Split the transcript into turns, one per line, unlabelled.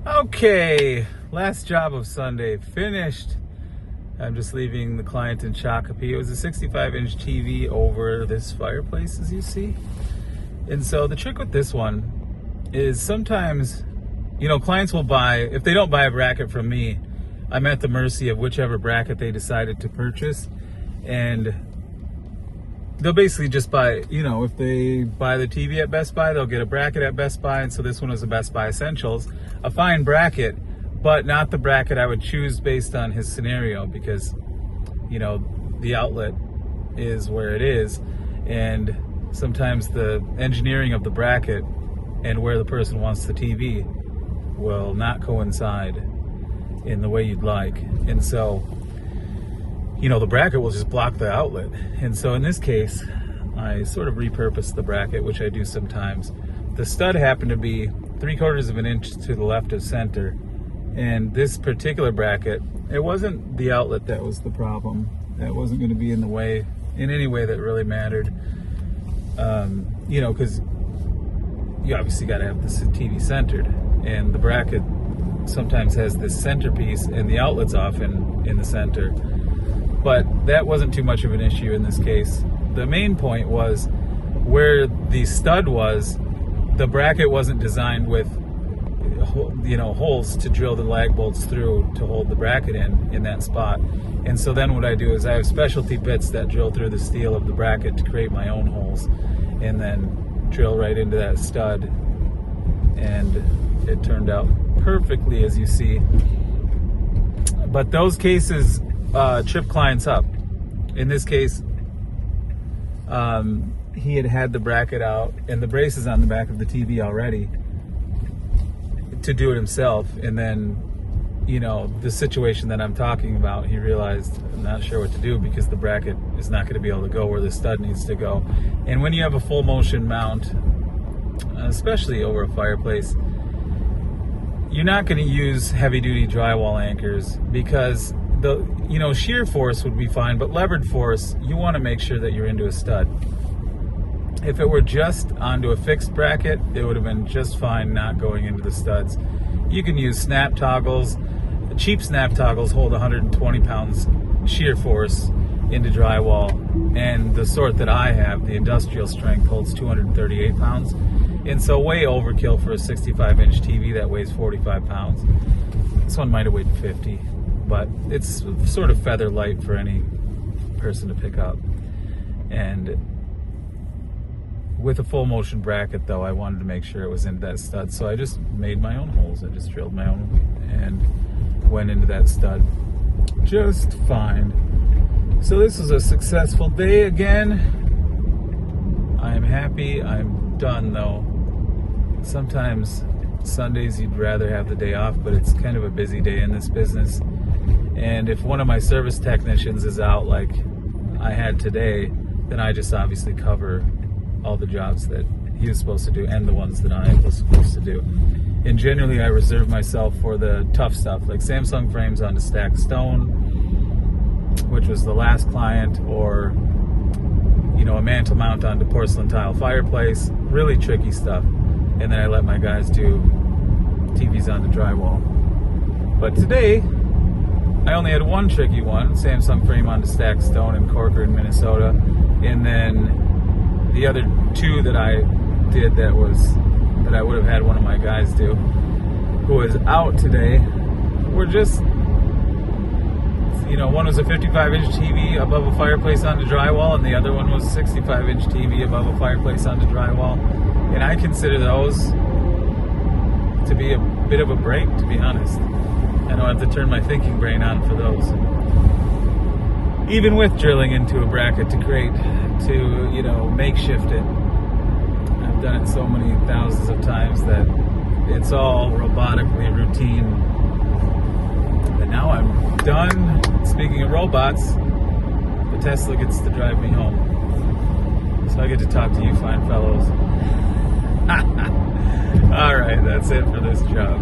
Okay, last job of Sunday finished. I'm just leaving the client in Shakopee. It was a 65-inch TV over this fireplace, as you see. And so the trick with this one is sometimes, clients will buy, if they don't buy a bracket from me, I'm at the mercy of whichever bracket they decided to purchase. And they'll basically just buy, if they buy the TV at Best Buy, they'll get a bracket at Best Buy. And so this one was a Best Buy Essentials, a fine bracket, but not the bracket I would choose based on his scenario because, the outlet is where it is. And sometimes the engineering of the bracket and where the person wants the TV will not coincide in the way you'd like. And so, the bracket will just block the outlet. And so in this case, I sort of repurposed the bracket, which I do sometimes. The stud happened to be 3/4 of an inch to the left of center. And this particular bracket, it wasn't the outlet that was the problem. That wasn't going to be in the way, in any way that really mattered. Because you obviously got to have the TV centered. And the bracket sometimes has this centerpiece and the outlet's often in the center. But that wasn't too much of an issue in this case. The main point was where the stud was, the bracket wasn't designed with, holes to drill the lag bolts through to hold the bracket in that spot. And so then what I do is I have specialty bits that drill through the steel of the bracket to create my own holes and then drill right into that stud. And it turned out perfectly, as you see. But those cases trip clients up. In this case, he had the bracket out and the braces on the back of the TV already to do it himself. And then, the situation that I'm talking about, he realized I'm not sure what to do because the bracket is not going to be able to go where the stud needs to go. And when you have a full motion mount, especially over a fireplace, you're not going to use heavy duty drywall anchors because the shear force would be fine, but levered force, you want to make sure that you're into a stud. If it were just onto a fixed bracket, it would have been just fine not going into the studs. You can use snap toggles. Cheap snap toggles hold 120 pounds shear force into drywall, and the sort that I have, the industrial strength, holds 238 pounds. And so way overkill for a 65-inch TV that weighs 45 pounds. This one might have weighed 50. But it's sort of feather light for any person to pick up. And with a full motion bracket, though, I wanted to make sure it was into that stud. So I just made my own holes. I just drilled my own and went into that stud just fine. So this was a successful day again. I'm happy. I'm done, though. Sometimes Sundays you'd rather have the day off, but it's kind of a busy day in this business. And if one of my service technicians is out like I had today, then I just obviously cover all the jobs that he was supposed to do and the ones that I was supposed to do. And generally I reserve myself for the tough stuff, like Samsung frames onto stacked stone, which was the last client, or a mantle mount onto porcelain tile fireplace, really tricky stuff. And then I let my guys do TVs onto drywall. But today, I only had one tricky one, Samsung frame onto stacked stone in Corcoran, Minnesota. And then the other two that I did that I would have had one of my guys do, who was out today, were just, one was a 55-inch TV above a fireplace onto drywall, and the other one was a 65-inch TV above a fireplace onto drywall. And I consider those to be a bit of a break, to be honest. I don't have to turn my thinking brain on for those. Even with drilling into a bracket to makeshift it. I've done it so many thousands of times that it's all robotically routine. And now I'm done. Speaking of robots, the Tesla gets to drive me home. So I get to talk to you fine fellows. All right, that's it for this job.